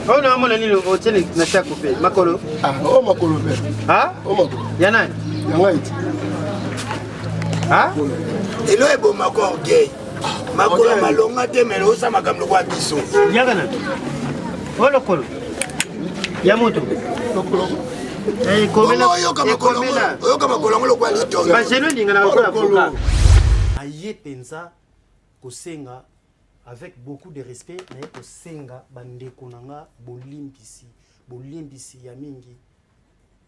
Oh non, mon ami, on tient les nachats coupés. Makolo. Ah, oh Makolo. Ah? Oh Makolo. Yana. Ah? Et là, bon, Makolo gay. Makolo malonga te mais osa makambo kwa biso. Yagana. Oh lokolo. Yamoto. Lokolo. Eh, komela. Oyoka Makolo ngolo kwa litonga. Ba jeno ndinga na lokola foka. Aye penza kosenga avec beaucoup de respect na kosenga bandeko nanga bolimbisi ya mingi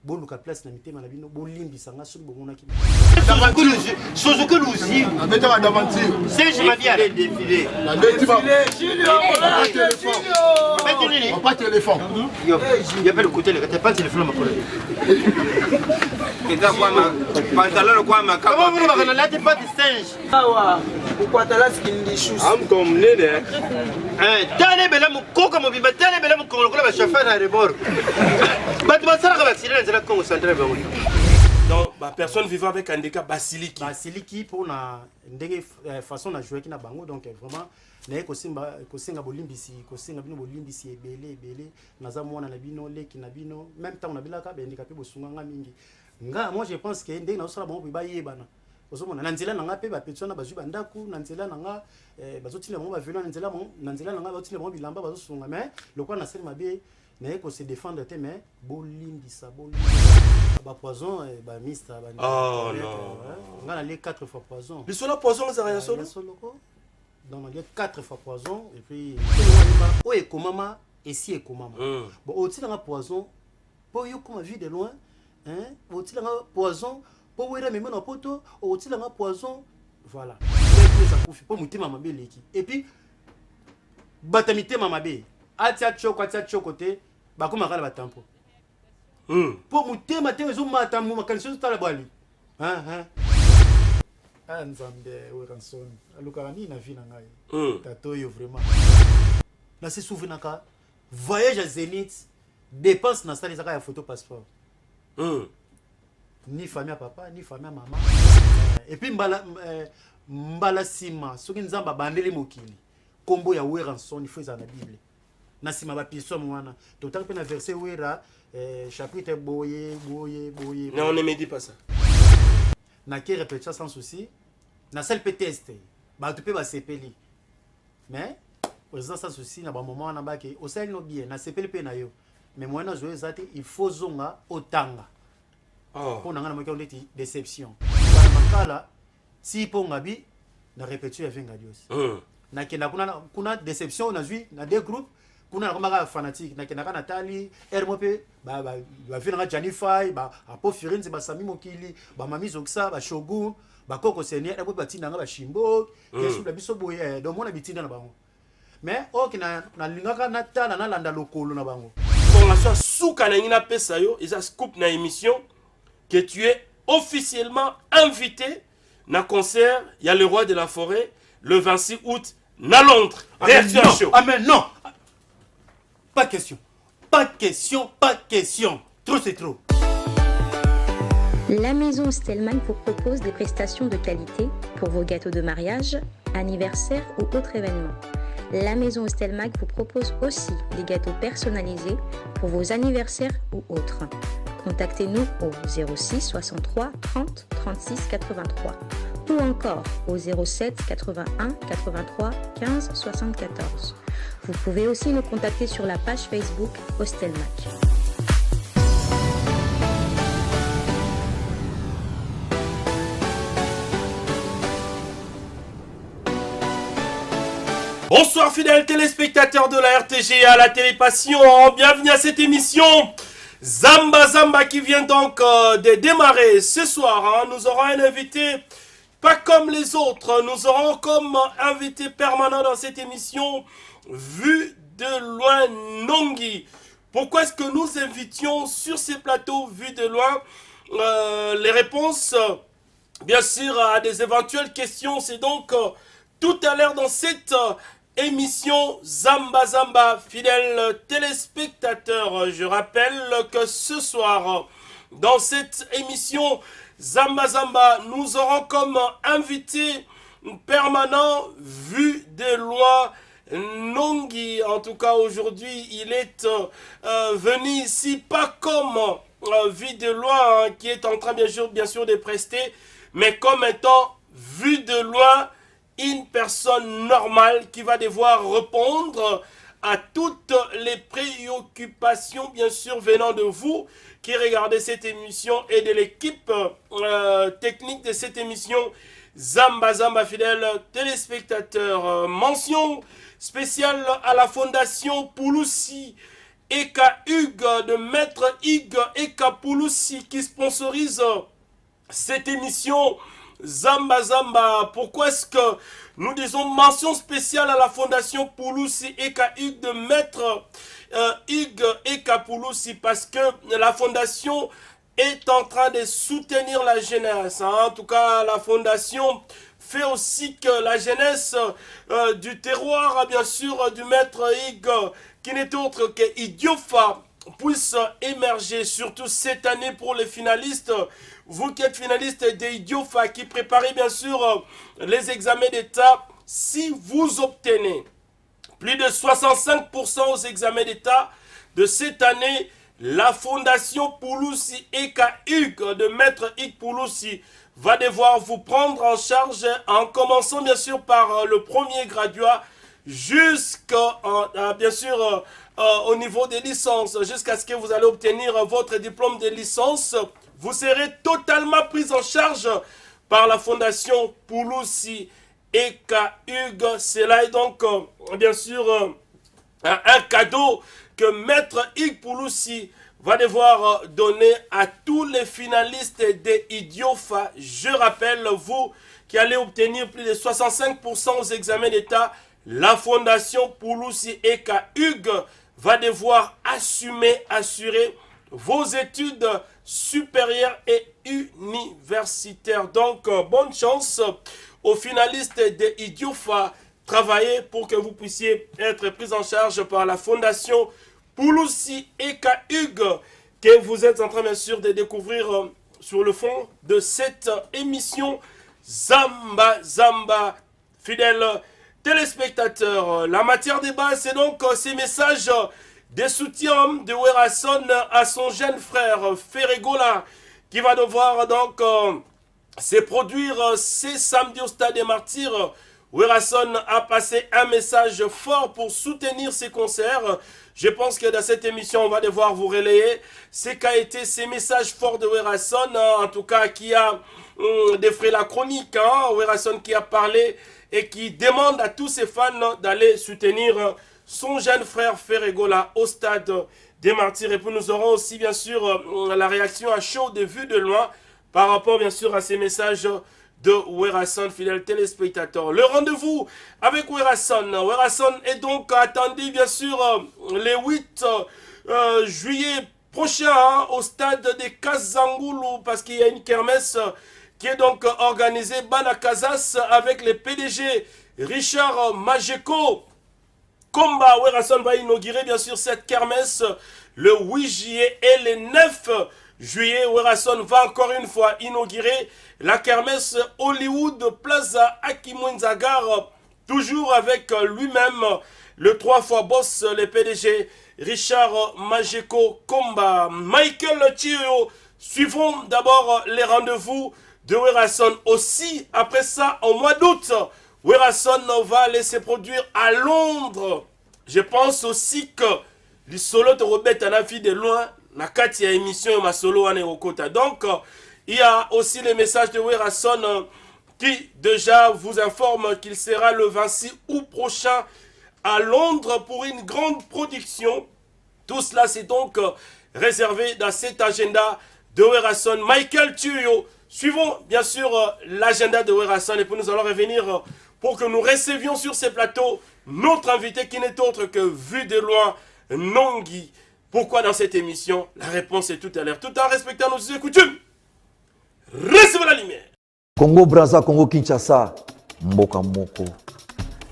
boluka place na mitema na bino bolimbisa nga soki bomonaki Suzuki Luzi. Avec la davanture. C'est je m'habille à défilé. La défilé. On pas téléphone. Il y avait le côté, il n'y a pas de téléphone à ma collègue. Comment vous ne l'avez pas de singe? Pourquoi tu as là ce qu'il dit chou? Comme né de. Tane bela mu koka mu biba tane bela mu kongo la chauffeur à rebord. Batma sala ka vacciné dans la Congo centrale bango. Donc, personne vivant avec un handicap basiliki. Basiliki pour na ndenge façon na jouer qui na bango donc vraiment na kosenga bolimbisi kosenga bino bolimbisi ebele naza mwana na bino leki na bino même temps na bilaka ba handicapé bosunga nga mingi nga moi je pense que ndenge na osala bango ba yebana osomona na nzela nanga pe ba petona bazwi bandaku na nzela nanga bazotila bango ba velo na nzela nanga bazotila bango bilamba bazosunga mais lokwa na sel mabe na ko se défendre te mais bolimbisa ba poison ba mista ba oh non ngana les 4 fois poison le solo poison ça rien solo donc il y a 4 fois poison et puis o e komama et si e komama bon au tilanga poison pour yo comme vie de loin hein au tilanga poison pour wera même na poto au tilanga poison voilà ça pour mutima mabe leki et puis batamite mamabe atia choko te bakoma kala batampo pour mutema te zo mata mu makanso tala bwali nzambe weranson aluka ni na vie na ngai tato yo vraiment na se souvenaka voyage à Zénith dépense na sali zaka ya photo passeport ni famille à papa ni famille à maman et puis mbala sima soki nzamba bandeli mokili kombo ya weranson il faut za na bible na sima ba piso mwana to tanpe na verset wera chapitre boye. Non, on ne me dit pas ça. Na qui répète ça sans souci. Na seul peut tester. Ba tu peux ba sepeli. Mais président sans souci na ba moment na ba ke o sel no bien na sepeli pe na yo. Mais moi na jouer ça il faut zonga otanga. Oh. Pour na mo ndeti déception. Ba makala si ponga bi na répéter avec ngadios. Na kenda kuna déception na zui na deux groupes. Kuna na fanatique na kenaka Nathalie hermope ba vina Janify ba apo Firenze ba Sami Mokili ba Mami Zoksa ba Shogun ba Koko Senior ebo batina nga ba Shimbo kesu la biso boye do mona bitina na bango mais okina na lingaka na tala na landa lokolo na bango formation souka na ngina pesa yo isa scoop na émission que tu es officiellement invité na concert il y a le roi de la forêt le 26 août na Londres. Réaction chaud. Amen non. Pas de question. Trop c'est trop. La maison Stelman vous propose des prestations de qualité pour vos gâteaux de mariage, anniversaire ou autres événements. La maison Stelman vous propose aussi des gâteaux personnalisés pour vos anniversaires ou autres. Contactez-nous au 06 63 30 36 83 ou encore au 07 81 83 15 74. Vous pouvez aussi nous contacter sur la page Facebook Hostelmac. Bonsoir fidèles téléspectateurs de la RTG à la Télépassion, bienvenue à cette émission Zamba qui vient donc de démarrer ce soir. Nous aurons un invité pas comme les autres, nous aurons comme invité permanent dans cette émission Vu de loin Nongi. Pourquoi est-ce que nous invitions sur ces plateaux Vu de loin les réponses bien sûr à des éventuelles questions, c'est donc tout à l'heure dans cette émission Zamba, fidèles téléspectateurs. Je rappelle que ce soir, dans cette émission Zamba, nous aurons comme invité permanent Vu de loin Nongi. En tout cas, aujourd'hui, il est venu ici, pas comme vu de loin, qui est en train bien sûr de prester, mais comme étant vu de loin une personne normale qui va devoir répondre à toutes les préoccupations bien sûr venant de vous qui regardez cette émission et de l'équipe technique de cette émission. Zamba Zamba fidèles téléspectateurs, mention spéciale à la fondation Pouloussi Eka Hugues de Maître Hugues Eka Pouloussi qui sponsorise cette émission Zamba Zamba. Pourquoi est-ce que nous disons mention spéciale à la fondation Pouloussi Eka Hugues de Maître Hugues Eka Pouloussi? Parce que la fondation est en train de soutenir la jeunesse. En tout cas, la fondation fait aussi que la jeunesse du terroir, bien sûr, du Maître Hugues, qui n'est autre que Idiofa, puisse émerger, surtout cette année pour les finalistes. Vous qui êtes finalistes d'Idiofa, qui préparez bien sûr les examens d'État, si vous obtenez plus de 65% aux examens d'État de cette année, la fondation Pouloussi Eka Hugues de Maître Hugues Pouloussi va devoir vous prendre en charge en commençant bien sûr par le premier graduat jusqu'à bien sûr au niveau des licences, jusqu'à ce que vous allez obtenir votre diplôme de licence. Vous serez totalement pris en charge par la fondation Pouloussi Eka Hugues. Cela est donc bien sûr un cadeau que Maître Hugues Pouloussi va devoir donner à tous les finalistes des Idiofa. Je rappelle, vous qui allez obtenir plus de 65% aux examens d'État, la fondation Pouloussi Eka Hugues va devoir assurer vos études supérieures et universitaires. Donc, bonne chance aux finalistes des Idiofa. Travaillez pour que vous puissiez être pris en charge par la fondation Pouloussi Eka Hugues, que vous êtes en train bien sûr de découvrir sur le fond de cette émission Zamba Zamba. Fidèles téléspectateurs, la matière débat, c'est donc ces messages de soutien de Werason à son jeune frère Ferregola, qui va devoir donc se produire ce samedi au Stade des Martyrs. Werason a passé un message fort pour soutenir ces concerts. Je pense que dans cette émission, on va devoir vous relayer ce qu'a été ces messages forts de Werason, en tout cas qui a défrayé la chronique. Werason qui a parlé et qui demande à tous ses fans d'aller soutenir son jeune frère Ferregola au Stade des Martyrs. Et puis nous aurons aussi bien sûr la réaction à chaud de vue de loin par rapport bien sûr à ces messages de Werason, fidèles téléspectateurs. Le rendez-vous avec Werason. Werason est donc attendu bien sûr le 8 juillet prochain au stade de Kazangoulou, parce qu'il y a une kermesse qui est donc organisée Banakazas avec le PDG Richard Majeko Komba. Werason va inaugurer bien sûr cette kermesse le 8 juillet et le 9 juillet. Werason va encore une fois inaugurer la kermesse Hollywood Plaza Akimwenzagar, toujours avec lui-même le 3 fois boss, le PDG Richard Majeko Komba. Michael Chio, suivons d'abord les rendez-vous de Werason. Aussi, après ça, au mois d'août, Werason va laisser produire à Londres. Je pense aussi que les solos de Robert Anafi de loin, la 4e émission ma solo ane okota. Donc, il y a aussi les messages de Werason qui déjà vous informe qu'il sera le 26 août prochain à Londres pour une grande production. Tout cela c'est donc réservé dans cet agenda de Werason. Michael Tuyo, suivons bien sûr l'agenda de Werason et puis nous allons revenir pour que nous recevions sur ces plateaux notre invité qui n'est autre que vu de loin, Nongi. Pourquoi dans cette émission? La réponse est tout à l'heure. Tout en respectant nos coutumes. Recevez la lumière. Congo Brazza, Congo Kinshasa, Mboka Moko.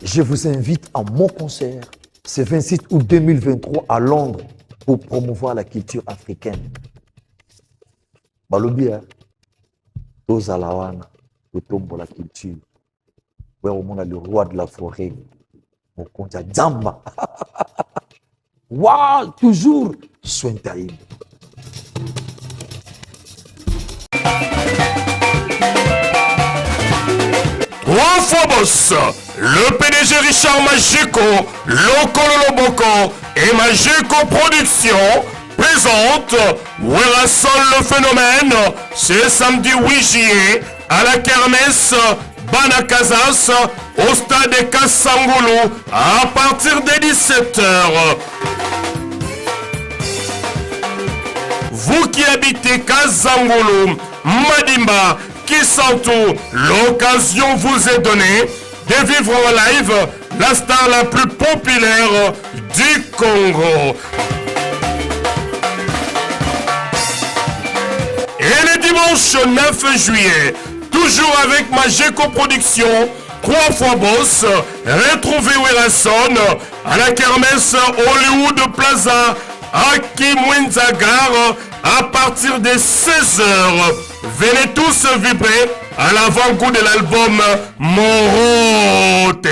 Je vous invite à mon concert ce 26 août 2023 à Londres pour promouvoir la culture africaine. Balobia, Tozalawana, le tombeau la culture. Ouais, on a le roi de la forêt. mokonzi ya nzamba. Waouh, toujours soin terrible. Phobos, le PDG Richard Majeko, Lokolo Loboko et Majeko Productions présente Werrason le phénomène ce samedi 8 juillet à la kermesse Banakazas au stade Kassangoulou à partir de 17h. Vous qui habitez Kassangoulou, Madimba, Kisantou, l'occasion vous est donnée de vivre en live la star la plus populaire du Congo. Et le dimanche 9 juillet, toujours avec Majeko Productions, 3 fois boss, retrouvez Werrason à la kermesse Hollywood Plaza à Kimwenzagar à partir de 16h. Venez tous vibrer à l'avant-goût de l'album Morote.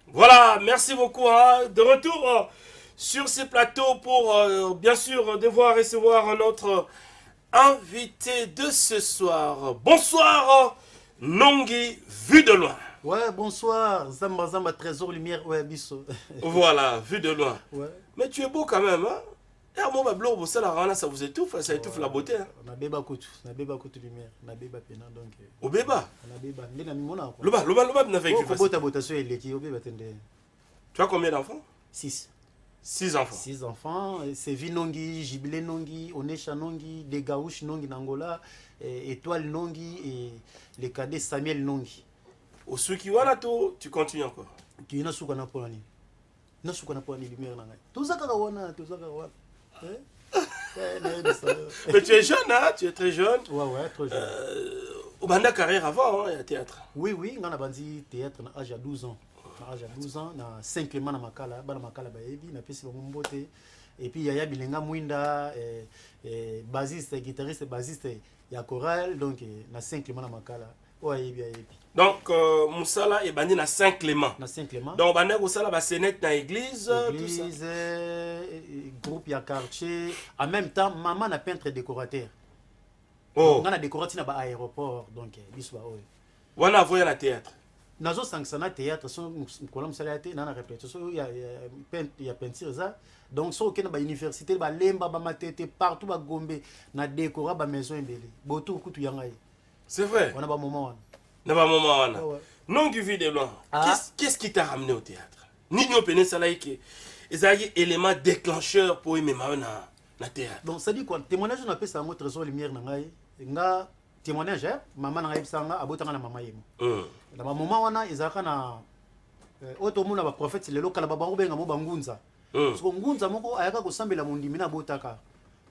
Voilà, merci beaucoup. De retour sur ces plateaux pour bien sûr devoir recevoir notre invité de ce soir. Bonsoir, Nongi, vu de loin. Ouais, bonsoir, Zamba Zamba, Trésor Lumière, ouais, biso. Voilà, vu de loin. Ouais. Mais tu es beau quand même, hein? Et à moi, ça vous étouffe, ça étouffe la beauté. Hein? On a béba coutu lumière, on a béba pénant donc. Au béba? On a béba, on a mimona. Loba, n'a fait que bota botation et leki, au béba tende. Tu as combien d'enfants? 6. 6 enfants. 6 enfants, c'est Vinongi, Jibile Nongi, Onesha Nongi, Degaouche Nongi Nangola, Étoile Nongi et les cadets Samuel Nongi. Au Sukiwana, tu continues encore. Tu es souka na polani. Na souka na polani lumière na ngai. Tout ça kawana. Mais tu es jeune, hein? Tu es très jeune. Ouais, très jeune. Au banda carrière avant, il y a théâtre. Oui, on a bandi théâtre à l'âge de 12 ans. À l'âge de 12 ans, na 5 na makala, bana makala baebi, na pesi ba mbote. Et puis Yaya Bilenga Mwinda, bassiste, guitariste, bassiste, il y a chorale, donc na 5 na makala. Ouais, donc Moussala est banni na Saint-Clément. Na Saint-Clément. Donc banné Moussala va sénète dans l'église, église, groupe ya quartier. En même temps, maman na peintre décorateur. Oh. On a décorateur na ba aéroport donc biso ba oyo. On a voyé na théâtre. Nazo sanctionner théâtre son kolom salate na répétition il y a peinture ça. Donc so ke na ba université ba lemba ba matete partout ba gombe na décorer ba maison embelé. Botou kutu yangai. C'est vrai. On a pas moment. Non du vie de loin. Qu'est-ce qui t'a ramené au théâtre? Nino Pene Salaïke. Ils ont un élément déclencheur pour aimer na théâtre. Donc ça dit quoi? Témoignage on appelle ça un trésor lumière nangai. Nga témoignage maman nangai sanga abotanga na mama yemo. Na ba moment wana izaka na otomuna ba prophète lelo kala ba bango benga mo bangunza. Parce que ngunza moko ayaka ko sambela mondimi na botaka.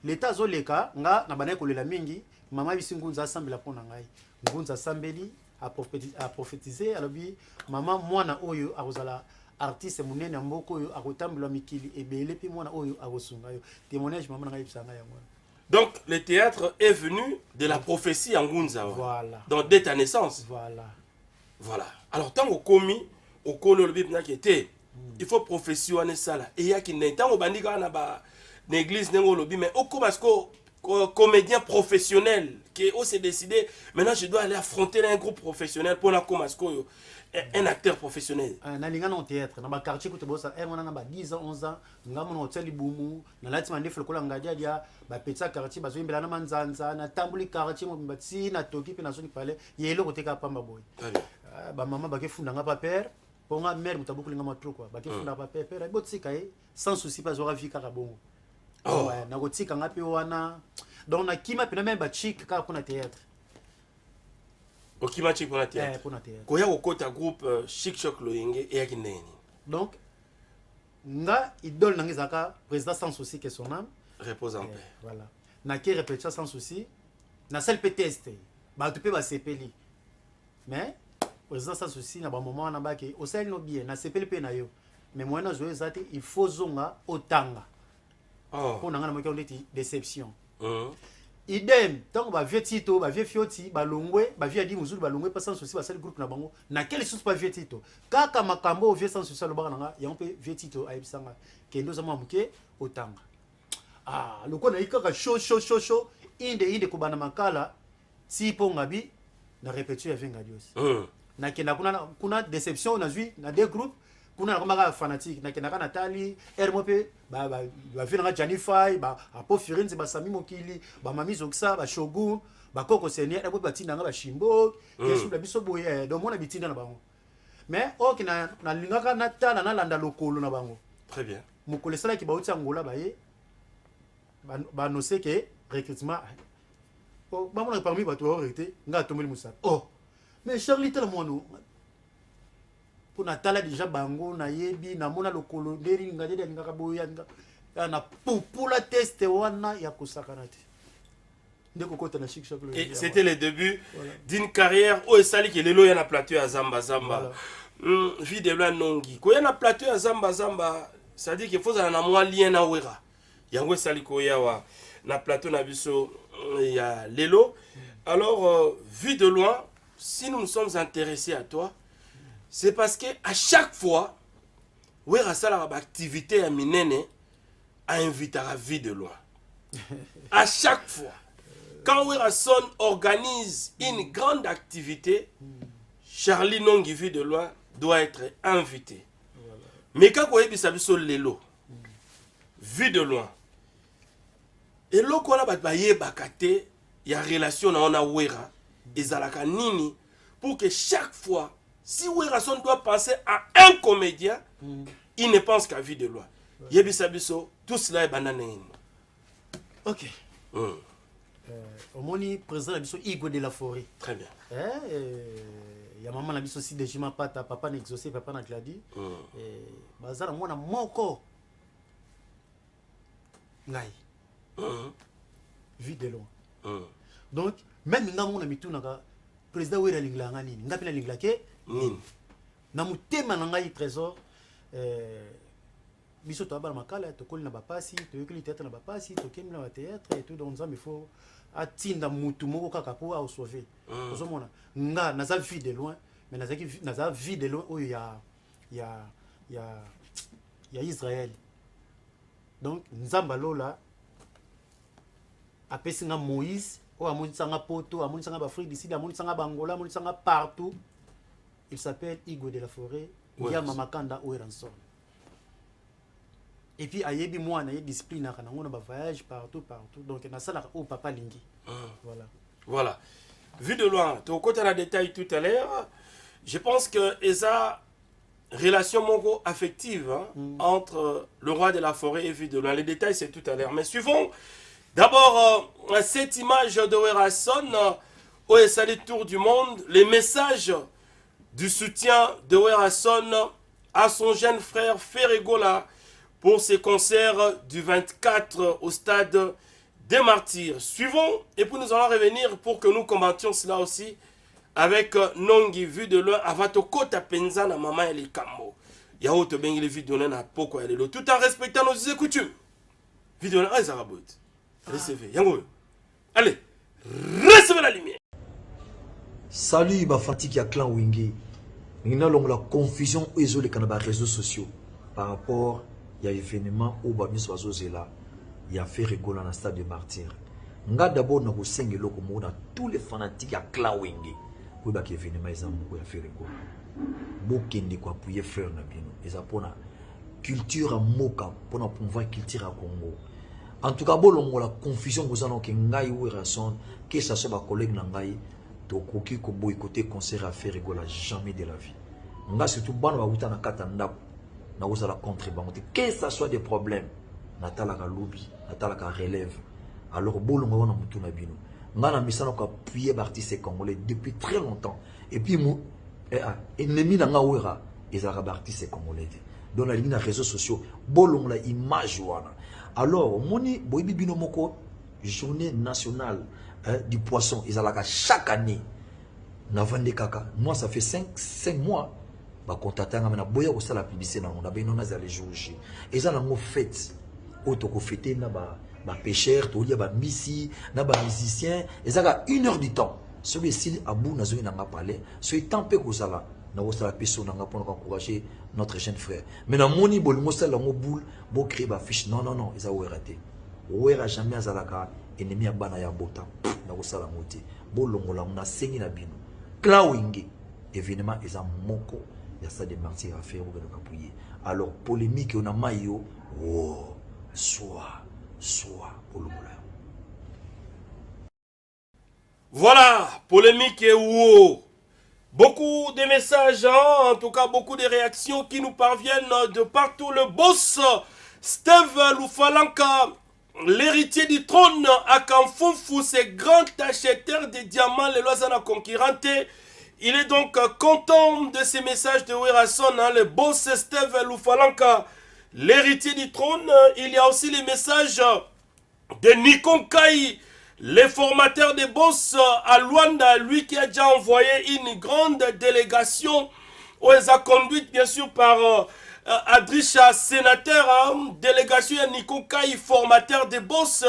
L'état zoleka nga na banaye kolela mingi. Maman bisi ngunza sambela pona ngai. Ngunza sambeli a prophétisé alobi maman mwana oyo akozala artiste munene mboko oyo akotambula mikili ebele pi mwana oyo akosunga yo. Témoignage maman ngai bisanga ya mwana. Donc le théâtre est venu de la prophétie en Ngunza. Voilà. Donc dès ta naissance. Voilà. Alors tant au komi au kono le bibna qui était il faut prophétie wana sala et ya ki ne tant au bandika na ba l'église nengo lobi mais au komasko comédien professionnel qui s'est décidé maintenant je dois aller affronter un groupe professionnel pour la Komasko un acteur professionnel na linga na théâtre na ba quartier ko te bosa wana na ba 10 ans 11 ans ngamo na hotel bumu na lati mande fle kola ngadia dia ba petsa quartier ba zoimbela na manzanza na tambuli quartier mo mbati na toki pe na soni pale yelo ko teka pamba boy ba mama ba ke funda nga pa père ponga mère mutabuku linga matro quoi ba ke funda pa père botsika sans souci pas aura vie kaka bongo. Oh ouais, na gotika ngapi wana. Donc na kima pena même ba chic ka kuna théâtre. O kima chic pour la théâtre. Pour la théâtre. Koya okota groupe Chic Choc Loyenge et yakineni. Donc nga idole nangizaka président sans souci que son âme repose en paix. Voilà. Na ki répétition sans souci. Na seul PTST. Ba tu peux ba sepeli. Mais président sans souci na ba moment na ba ke o sel no bien na sepeli pe na yo. Mais moi na jouer ça il faut zonga otanga. Oh. Pour nga na mo déception. idem tant ba vieux tito ba vieux fioti ba longwe ba vieux adi muzulu ba longwe pas sans souci ba sali groupe na bango na quel sous pas vieux tito kaka makambo vieux sans souci lo bana nga ya mpe vieux tito ayibisanga kendo za mamuke otanga ah loko na ikaka show inde kubana makala si pongabi na répéter ya venga dios na kenda kuna déception na zui na deux groupes kuna na fanatique na kenda kana tali hermope ba vina Janify ba apo firenze ba sami mokili ba mamizo ksa ba shogun ba koko senior ebo batinda nga ba shimbo kesu la biso boye do mona bitinda na bango mais ok na lingaka na tala na landa lokolo na bango très bien mokole sala ki ba uti angola ba ye ba no que recrutement oh ba mona parmi ba to recruter nga tomeli musala oh mais Charlie tala mono pour natala déjà bango na yebi na mona lokolo nderi ngade ngaka boya na pupula test wana ya kosakanate ndeko kota na chic chaque et c'était le début d'une carrière où esali ki lelo ya na plateau ya zamba vie de loin nongi ko ya na plateau ya zamba ça dit qu'il faut na mwa lien na wera yango esali ko ya wa na plateau na biso ya lelo alors vu de loin si nous sommes intéressés à toi c'est parce que à chaque fois wera sala ba activité ya minene a invité à vie de loin à chaque fois quand Werason organise une grande activité Charlie Nongi vie de loin doit être invité mais quand on est biso lelo vie de loin et lo ko na ba yebakate ya relation na ona wera ezalaka nini pour que chaque fois si Werason doit penser à un comédien il ne pense qu'à vie de loin yebisa biso tout cela est banane ok omoni président biso Igwe de la Forêt très bien ya maman na biso si dejima pata papa na exaucé papa na gladi bazala mwana moko ngai vie de loin donc même nga mona mitunaka président wera linglanga nini ngapi na linglake nini na mutema na ngai trésor biso to abala makala to kolina bapasi to yekili théâtre na bapasi to kemina ba théâtre et tout donc ça il faut atinda mutu moko kaka po a sauver ozomona nga naza vie de loin mais naza vie de loin oyo ya Israël donc nzamba lola apesi nga Moïse o amonisanga poto amonisanga ba Afrique d'ici amonisanga bangola amonisanga partout il s'appelle Igwe de la Forêt ya mamakanda o ransom et puis ayebi moi na discipline na ngona ba voyage partout donc na sala au papa lingi voilà vu de loin tu côté la détail tout à l'heure je pense que esa relation mongo affective entre le roi de la forêt et vu de loin les détails c'est tout à l'heure mais suivons d'abord cette image de Werason où est salé tour du monde les messages du soutien de Werason à son jeune frère Ferregola pour ses concerts du 24 au stade des Martyrs. Suivons, et puis nous allons revenir pour que nous commentions cela aussi avec Nongi vu de loin Avatoko Tapenza na maman et les Kambo. Yao te bengi les vidéos na poko et tout en respectant nos coutumes. Vidéo na Zarabot. Recevez, yango. Allez, recevez la lumière. Salut ma fatigue à clan Wingi. Nous avons la confusion isolée dans les réseaux sociaux par rapport il y a événement où Bamis Wazozela il y a fait rigoler dans le stade de Martyr. Nga d'abord na kusenge loko mona tous les fanatiques à Klawenge. Pour ba événement ils ont beaucoup fait rigoler. Bokende ko appuyer frère na bino. Ils apona culture à moka pour promouvoir culture à Congo. En tout cas bolongo la confusion vous en que ngai Werason que ça soit ba collègue na ngai to koki ko boycotter concert à faire rigoler jamais de la vie. Nga surtout bana ba uta na kata ndako. Na la contrebanque que ça soit des problèmes natala ka lobby natala ka relève alors bolongo wana mutu na bino ngana misana ko appuyer l'artiste congolais depuis très longtemps et puis ennemi na nga wera ezaka artiste congolais donc la ligne na réseaux sociaux bolongo la image wana alors moni boyibi bino moko journée nationale du poisson ezalaka chaque année na vande kaka moi ça fait 5 mois ba contacter ngana boya ko sala publicité na on a bino na za les jours J et ça na mo fête auto ko fêter na ba ba pêcheur tolia ba misi na ba musicien ezaka 1 heure du temps ce que s'il abou na zoyi nanga parler ce temps pe kozala na osala peso nanga pour encourager notre jeune frère mais na moni bolingo sala ngo boule bo créer ba fiche non non non eza raté ouera jamais azalaka ennemi ya bana ya bota na osala ngoti bolongola na sengi na bino Clawingue événement eza moko ya ça de martyrs à faire au Kapouye alors polémique on a mayo oh soit bolongola. Voilà, polémique et wow. Beaucoup de messages, hein, en tout cas beaucoup de réactions qui nous parviennent de partout. Le boss Steve Lufalanka, l'héritier du trône à Kanfunfu, c'est grand acheteur de diamants, les loisana concurrente. Il est donc content de ces messages de Werason, hein, le boss Steve Lufalanka, l'héritier du trône. Il y a aussi les messages de Nikon Kai, le formateur des boss à Luanda, lui qui a déjà envoyé une grande délégation, où elle a conduite bien sûr par Adrisha, sénateur, hein, délégation à Nikon Kai, formateur des boss,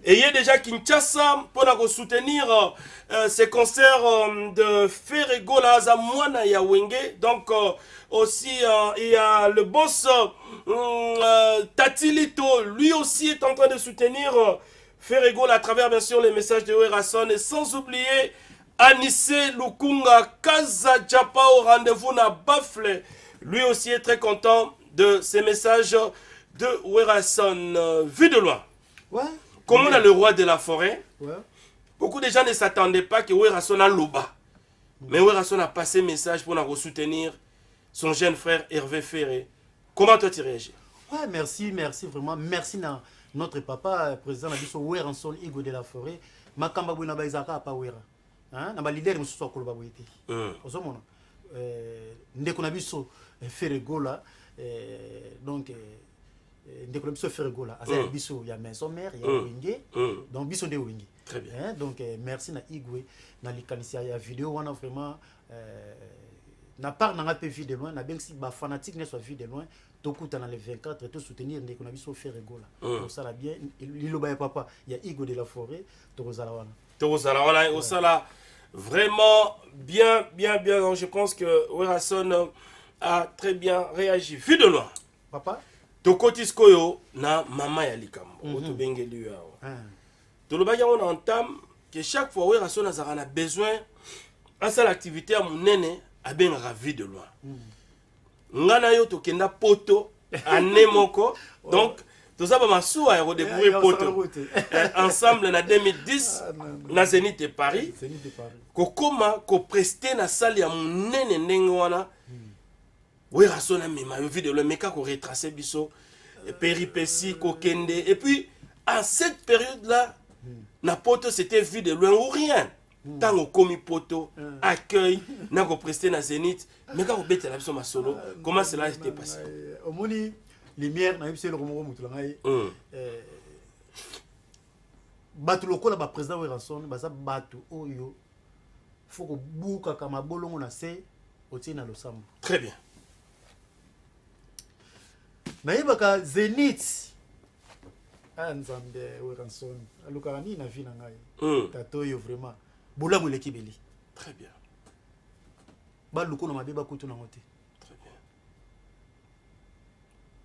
et il y a déjà Kinshasa pour soutenir ces concerts de Ferregola Zamwana Yawenge. Donc aussi il y a le boss Tatilito, lui aussi est en train de soutenir Ferregola à travers bien sûr les messages de Werason, et sans oublier Anissé Lukunga Kaza Japa au rendez-vous na Bafle, lui aussi est très content de ces messages de Werason. Vu de loin, Ouais. comme on a le roi de la forêt, Ouais. beaucoup de gens ne s'attendaient pas que Werason a l'oba. Mais Werason a passé message pour nous soutenir son jeune frère Hervé Ferré. Comment toi tu réagis? Ouais, merci vraiment. Merci à notre papa, président Nabiso Werason Igo de la Forêt. Makamba Bouina Baizaka a pas Wera. Hein? N'a pas leader de Moussa Koloba Bouiti. Osomona. Ndeko Nabiso Ferregola. Donc, Ndeko Nabiso Ferregola. Asa Biso, il y a maison mère, il y a Wenge. Donc, Biso de Wenge. Très bien. Hein? Donc, merci na Igwe. Na likanisia ya vidéo, on a vraiment. Na part n'a pas vu de loin, na bien si ba fanatique ne soit vu de loin, tout coûte dans les 24 et tout soutenir dès qu'on a vu son frère Gola. Donc ça la bien, il le papa, il y a Igo de la Forêt, Torozalawana. Torozalawana, au sala vraiment bien. Donc je pense que Werason a très bien réagi. Vu de loin. Papa? Tokotiskoyo na mama ya likambo. Otobenge lui awa. Tolobaki on entame que chaque fois Werason a besoin à cette activité à mon nene a bien ravi de loin. Ngana yo tokenda poto ane moko. Donc tout ça va m'assurer à redécouvrir poto. Ensemble na 2010 na Zénith de Paris. Kokoma ko prester na salle ya mon nene ndenge wana. Werason a mema yo vu de loin meka ko retracer biso péripéties ko kende, et puis à cette période là na poto c'était vu de loin ou rien. Tant au commis poto, accueil, n'a pas presté dans Zénith, mais quand vous bêtez la personne solo, comment cela s'était passé? Au moni, lumière, n'a pas eu le roman Moutoulangay. Batu loko la ba président Werason, baza batu oyo, faut que bouka kama bolongo na se, oti na losambo. Très bien. Na yebaka Zénith. Nzambe Werason, alukarani na vie na ngai. Tato yo vraiment. Boulamu lekibeli. Très bien. Ba luko na mabe ba kutu na ngote. Très bien.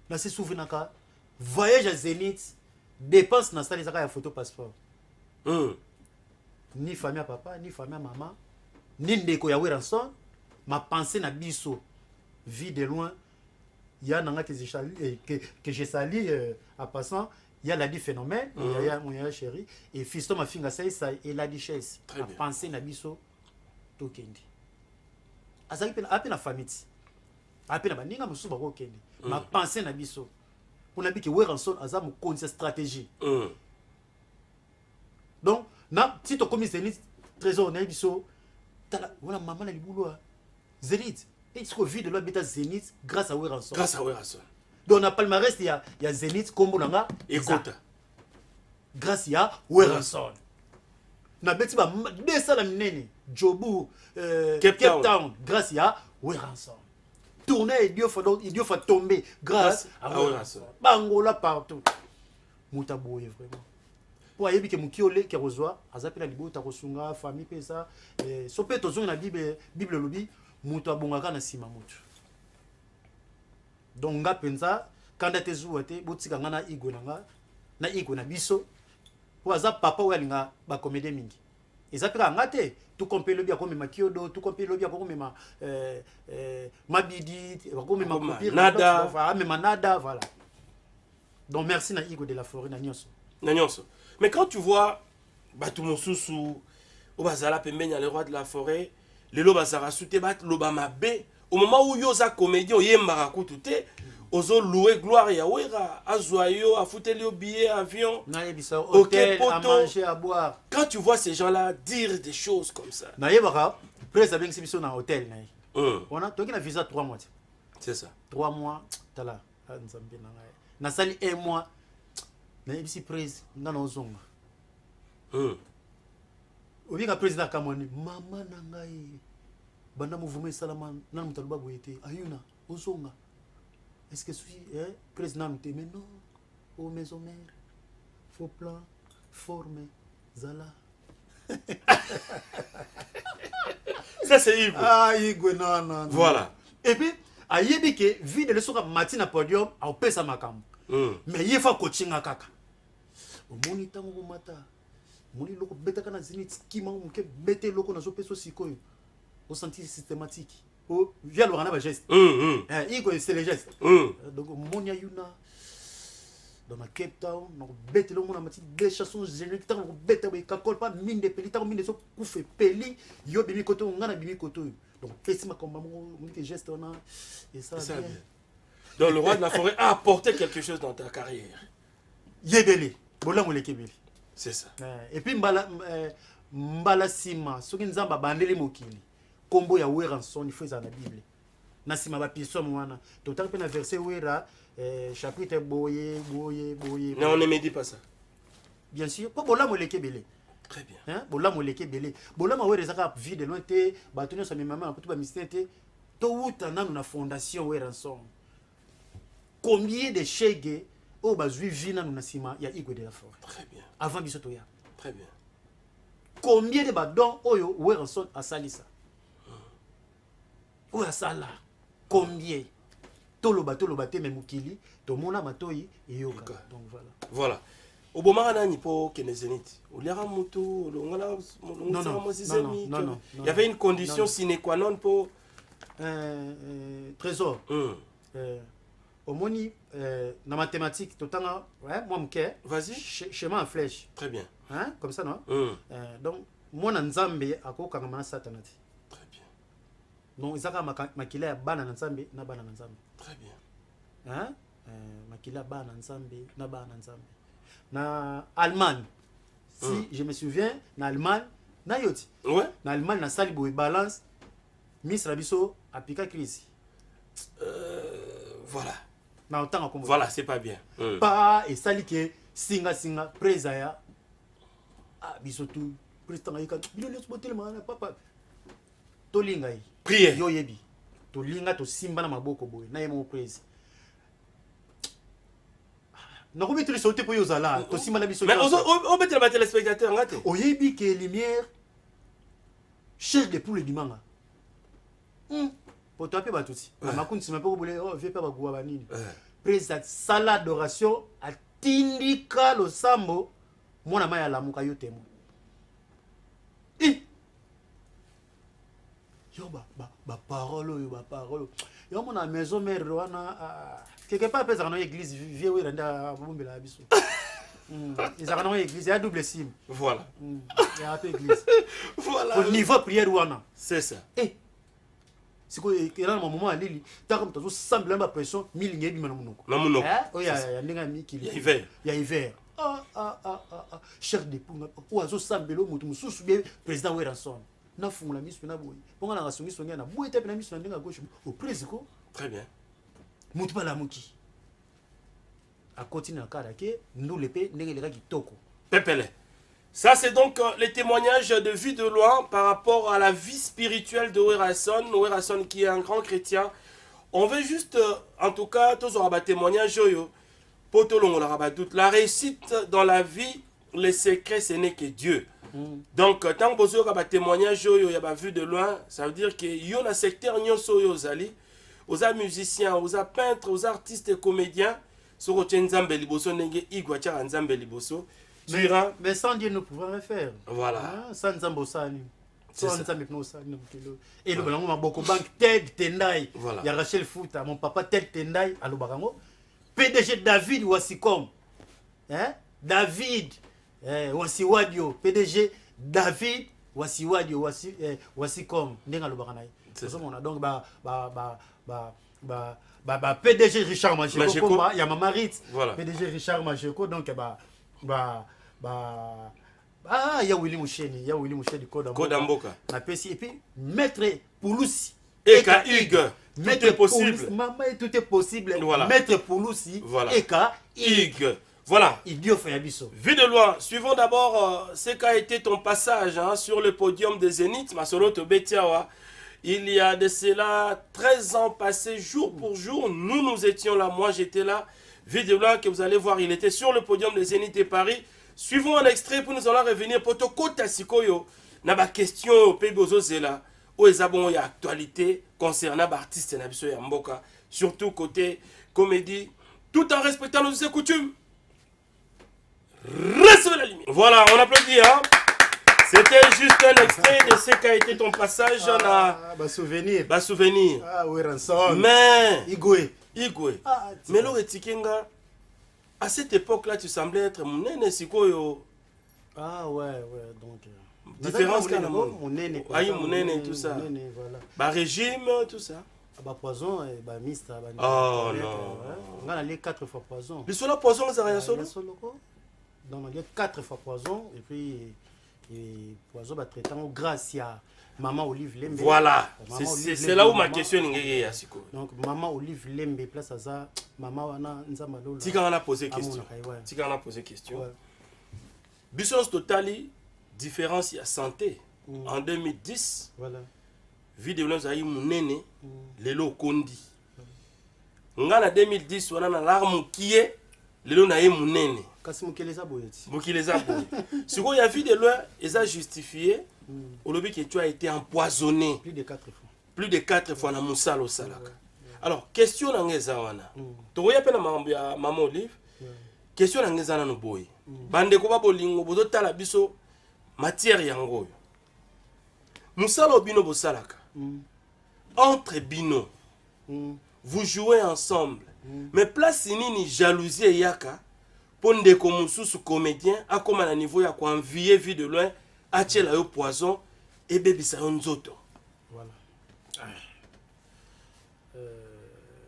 Na se souvenaka voyage à Zénith, dépense na salle zaka ya photo passeport. Ni famille à papa, ni famille à maman, ni ndeko ya Werason, ma pensée na biso vie de loin. Il y a nanga que je salue en passant. Il y a la dit phénomène, il y a mon chéri, et fiston ma finga ça et la richesse. À penser na biso tokendi. Azali pe na famille. Apena baninga musu ba kokendi. Ma penser na biso. On a dit que Werason a une conseil stratégie. Donc, si tu commis Zénith, trésor na biso, on a maman na libulo. Zénith, est-ce que vie de l'habitat Zénith grâce à Werason? Grâce à Werason. Donc, on a palmarès, il y a Zénith, Kombo Nanga, écoute. Grâce à Werason. On a bêti ba deux minene, Jobu, Cape Town, grâce à Werason. Tourner, il faut tomber grâce à Werason. Bangola partout. muta boye vraiment pour ayebi ke mukiole ke rozwa azapi na libota kosunga famille pesa so pe tozonga na bible lobi mutu abongaka na sima mutu donc nga penza kanda te zuwa te botika nga na igwe na igwe na biso po aza papa oyo alinga bacomédie mingi eza mpe kanga te tukompe lobi akomema kiodo tukompe lobi akomema mabidi akomema amema nada voilà donc merci na igwe de la forêt na nyonso mais quand tu vois bato mosusu o bazala pembeni ya le roi de la forêt lelo bazara sute bat loba mabe au moment où yo za comédien oyembaka kutu te ozo louer gloire ya wera azwa yo afuteli yo billet avion na yebisa hôtel à manger à boire. Quand tu vois ces gens là dire des choses comme ça na yebaka presse avec biso na hôtel na on a toki na visa 3 mois. C'est ça 3 mois tala nzambe na ngai na sali 1 mois na yebisi presse ngana ozonga obika président kamoni mama na ngai banda mouvement salama na mutaluba boyete ayuna ozonga est-ce que suis président me mais non au maison mère faux plan forme zala ça c'est Igwe Igwe non voilà et puis ayebi ke vide le soka matina podium au pesa makambo mais yefa coachinga kaka omoni tango komata moni loko betaka na zenit kima muke bete loko na zo peso sikoyo au senti systématique au via le rana geste Igwe c'est les gestes donc moni ayuna dans ma Cape Town no bete lo mona mati des chansons génériques tango bete be kakol pas mine de peli tango mine so kufe peli yo bimi koto ngana bimi koto donc pesi makomba mo que geste on a et ça bien. Donc le roi de la forêt a apporté quelque chose dans ta carrière. Yebeli bolango lekebeli c'est ça et puis mbala sima soki nzamba bandeli mokili kombo ya wera son il faut ça na bible na sima ba piso mwana to tanpe na verset wera chapitre boye. Non, on ne me dit pas ça. Bien sûr, pas bolango lekebeli. Très bien. Hein bolango lekebeli bolango wera zaka vie de loin te batonyo sa mama pour ba mystère te to wuta nanu na fondation wera son combien de chege o bazui vina na sima ya Igwe de la forêt. Très bien. Avant bisoto ya. Très bien. Combien de badon oyo Weranson a salisa? Oya sala. Combien? Toloba te memukili, to mona matoi et yoka. Donc voilà. Voilà. Obama nani po kenezenit. Oliara mutu, olongala non. Il y avait une condition sine qua non pour trésor. Omoni na mathématique totanga moi mke vas-y schéma en flèche très bien hein comme ça non donc moi na nzambe akoka ngama satanati très bien donc izaka makila ya bana na nzambe na bana na nzambe très bien hein makila bana nzambe na bana nzambe na Allemagne si je me souviens na Allemagne na yoti ouais na Allemagne na sali boy balance Miss Rabiso apika crise voilà. Voilà, c'est pas bien. Pas et sali que singa presa ya bisotu président yika bilolo botel mana papa tolinga yi prier yo yebi tolinga to simba na maboko boy na yemo presa na ko bitri sauter po yo zala to simba na biso mais on mettre les téléspectateurs ngate o yebi que lumière cher de pour le dimanga pour toi pe batuti makundi sima pe ko bole vie pe baguwa banini président sala adoration atindika lo sambo mona maya lamuka yo temo yo ba parole yo mona maison mère wana quelque part pesa na église vie we renda bombela biso ils ont une église, il y a double sim. Voilà. Il y a une église. Voilà. Au niveau prière wana. C'est ça. C'est quoi il y a un moment à l'île, t'as comme tu semble ma pression 1000 ngebi na munoko. Na munoko. Oh il y a ndinga miki. Il y a hiver. Il y a hiver. Cher de pour ou azo sambelo mutu mususu bien président Weranson. Na fungula misu na boyi. Ponga na ngasungi songa na boyi tepe na misu na ndinga gauche au président. Très bien. Mutu pa la muki. À continuer à Karake, nous les pays n'engagera qui toko. Pépele. Ça, c'est donc les témoignages de vue de loin par rapport à la vie spirituelle de Weranson. Weranson qui est un grand chrétien. On veut juste, en tout cas, tous aura témoignage poto longola rabadoute. La réussite dans la vie, le secret, ce n'est que Dieu. Donc, tant que vous avez un témoignage, vous avez vu de loin, ça veut dire que vous avez un secteur, vous avez musiciens, vous avez peintres, vous avez artistes et comédiens, vous avez Nzambe liboso, Nzambe liboso. Mais sans Dieu, nous pouvons rien faire. Voilà. Sans Nzambe, sans Nzambe, et le blanc m'a beaucoup banque Ted Tendai. Il y a Rachel Fouta, mon papa Ted Tendai, à l'Obarango. PDG David Wassikom. David Wassiwadio. PDG David Wassiwadio Wassikom. Nenga l'Obaranai. C'est ça, on a donc PDG Richard Majeko. Il y a ma marite. PDG Richard Majeko. Donc, il y a Willy Moucheni, Kodamboka. Et puis, Maître Pouloussi. Eka Hugues. Tout est possible. Maman, tout est possible. Voilà. Maître Pouloussi. Voilà. Eka Hugues. Voilà. Idiot Fayabiso. Vu de loin, suivons d'abord ce qu'a été ton passage sur le podium des Zénith, Masolo Tobetiawa. Il y a de cela 13 ans passés jour pour jour. Nous étions là, moi j'étais là. Vu de loin que vous allez voir, il était sur le podium des Zénith et Paris. Suivons un extrait pour nous allons revenir pour Tokota Sikoyo. Naba question au Pégozo Zela. Où est il y a actualité concernant l'artiste Nabiso Yamboka. Surtout côté comédie. Tout en respectant nos us et coutumes. Recevez la lumière. Voilà, on applaudit. C'était juste un extrait de ce qu'a été ton passage. Souvenir. Souvenir. Oui, rançon. Mais. Igwe. Mais l'eau est tikenga. À cette époque-là, tu semblais être mon nene sikoyo. Ouais, donc. Différence quand même. Mon nene, tout ça. Voilà. Régime, tout ça. Poison, mist. Oh non. On a les 4 fois poison. Le solo poison, c'est rien solo. Donc, il y a 4 fois poison. Et puis, poison, traitant grâce à Maman Olive Lembe. Voilà. C'est là où ma question est. Donc, Maman Olive Lembe, place à ça. Maman Wana Nzamalo. Si on a posé question. Bissons Totali, différence, il y a santé. En 2010, voilà. Vidéo Zaï Mounene, Lelo Kondi. En 2010, on a l'arme qui est Lelo Naï Mounene. Kasi Moukeleza Boyeti. Moukeleza Boyeti. Ce qu'on a vu de loin, ils ont justifié. Au lobby que tu as été empoisonné. Plus de 4 fois. Plus de 4 fois dans Moussal au Salaka. Alors, question dans les Zawana. Tu vois, il y a Maman Olive. Question dans les Zawana no boy. Bande ko babolingo bodo tala biso matière yango. Moussal au bino bosalaka. Entre bino. Vous jouez ensemble. Mais place ni jalousie yaka. Ponde ko mususu comédien a comme à niveau ya ko envier vie de loin. Achela yo poison et bébé ça nzoto. Voilà.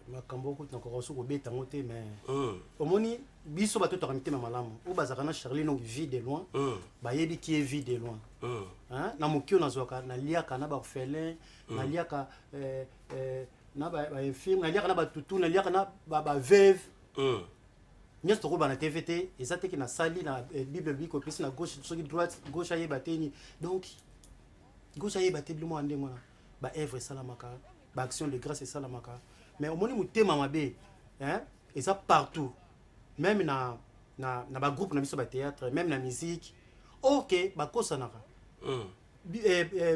Makambo ko nakoko so ko beta ngote mais omoni biso bato to kamite malamu o bazakana Charline au vie de loin ba yebi qui est vie de loin na mokio na zoka na liaka na ba orphelin na liaka na ba infirme na liaka na ba tutu na liaka na ba veuve Nyes to na TVT ezate ki na sali na Bible biko pesi na gauche soki droite gauche aye bateni donc gauche aye bateli mo ande mona ba œuvre salamaka ba action de grâce salamaka mais omoni mutema mabe et ça partout même na ba groupe na biso ba théâtre même na musique OK ba kosanaka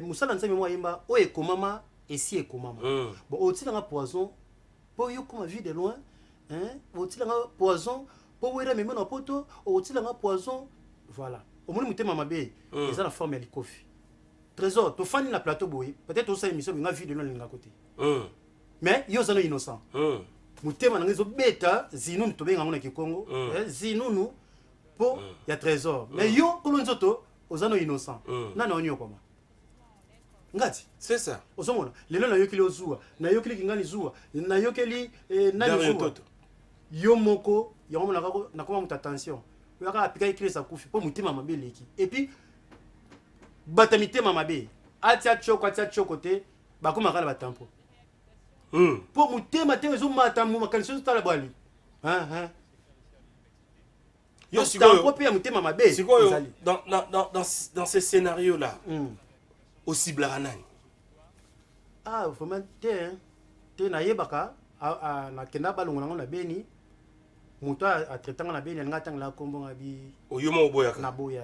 musala nzambe mo yimba o ekomama esi ekomama bon otilanga poison po yo comme vie de loin otilanga poison pour wera même na poto otilanga poison voilà omoni mutema mabe eza na forme ya likofi trésor to fani na plateau boy peut-être au sa émission nga vie de loin linga côté mais yo zano innocent mutema na ngezo beta zinunu to benga ngona kikongo zinunu po ya trésor mais yo kolo nzoto ozano innocent nana onyo koma ngati c'est ça osomona lelo na yokili ozuwa na yokili kingani zuwa na yokili nani zuwa yo moko yango na koma muta attention yo ka apika ikile sa kufi po mutema mabe leki et puis bata mitema mabe atia choko te bakoma kala batampo po mutema te zo mata mu makanso tala bwali yo sikoyo pe mutema mabe sikoyo dans ces scénarios là aussi blaranani vraiment te na yebaka na kenda balongo na beni moto atraitanga na beni nga tanga la kombo ngabi oyuma oboya na boya